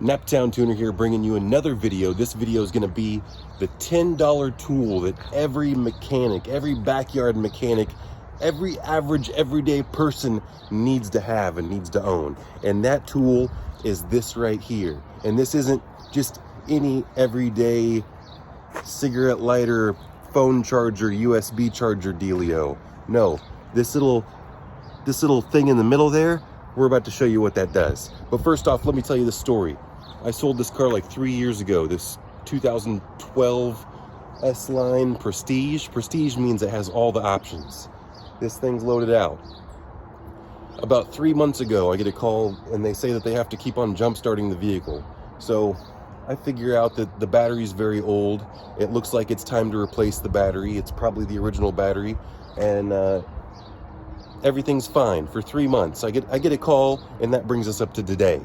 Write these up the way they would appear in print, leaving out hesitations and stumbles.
Naptown Tuner here, bringing you another video. This video is going to be the $10 tool that every mechanic, every backyard mechanic, every average everyday person needs to have and needs to own. And that tool is this right here. And this isn't just any everyday cigarette lighter, phone charger, USB charger dealio. No, this little thing in the middle there, we're about to show you what that does. But first off, let me tell you the story. I sold this car like 3 years ago, this 2012 S-Line Prestige. Prestige means it has all the options. This thing's loaded out. About 3 months ago, I get a call and they say that they have to keep on jump starting the vehicle. So I figure out that the battery's very old. It looks like it's time to replace the battery. It's probably the original battery, and everything's fine for 3 months. I get a call, and that brings us up to today.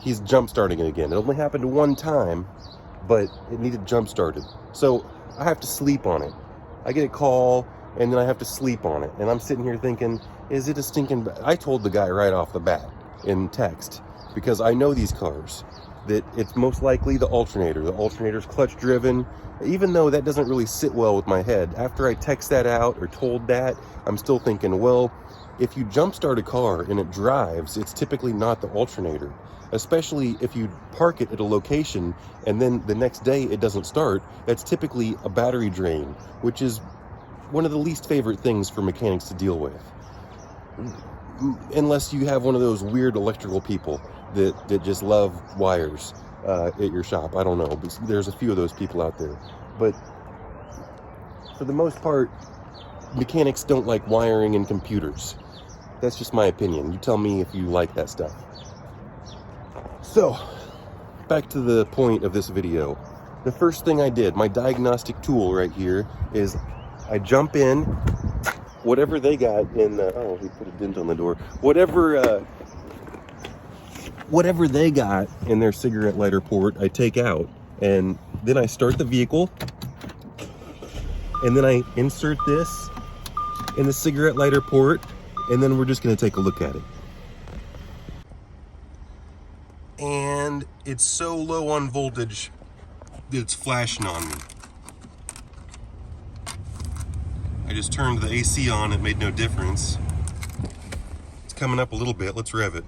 He's jump starting it again. It only happened one time, but it needed jump started. So I have to sleep on it. I get a call, and then I have to sleep on it. And I'm sitting here thinking, is it a stinking... I told the guy right off the bat in text, because I know these cars, that it's most likely the alternator. The alternator's clutch driven, even though that doesn't really sit well with my head. After I text that out or told that, I'm still thinking, well, if you jump start a car and it drives, it's typically not the alternator. Especially if you park it at a location and then the next day it doesn't start, that's typically a battery drain, which is one of the least favorite things for mechanics to deal with. Unless you have one of those weird electrical people that just love wires at your shop. I don't know, but there's a few of those people out there. But for the most part, mechanics don't like wiring in computers. That's just my opinion. You tell me if you like that stuff. So, back to the point of this video. The first thing I did, my diagnostic tool right here, is I jump in, whatever they got in, oh, he put a dent on the door. Whatever they got in their cigarette lighter port, I take out. And then I start the vehicle. And then I insert this in the cigarette lighter port. And then we're just going to take a look at it. And it's so low on voltage that it's flashing on me. I just turned the AC on, it made no difference. It's coming up a little bit, let's rev it.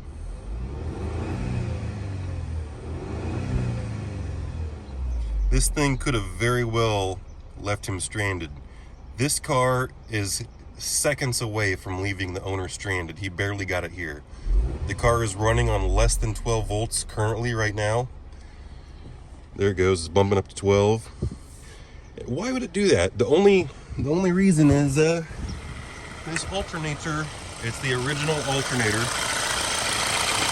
This thing could have very well left him stranded. This car is seconds away from leaving the owner stranded. He barely got it here. The car is running on less than 12 volts currently right now. There it goes, it's bumping up to 12. Why would it do that? The only reason is this alternator, it's the original alternator,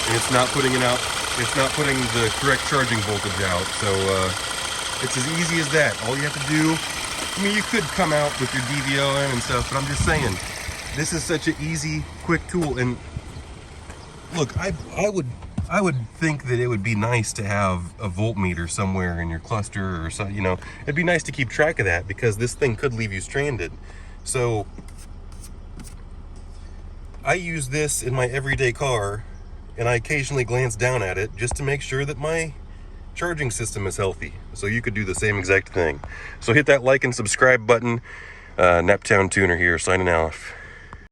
and it's not putting it out, it's not putting the correct charging voltage out. So it's as easy as that. All you have to do, I mean, you could come out with your DVO in and stuff, but I'm just saying, this is such an easy, quick tool. And look, I would think that it would be nice to have a voltmeter somewhere in your cluster or something, you know. It'd be nice to keep track of that because this thing could leave you stranded. So I use this in my everyday car, and I occasionally glance down at it just to make sure that my charging system is healthy. So you could do the same exact thing. So hit that like and subscribe button. Naptown Tuner here, signing off.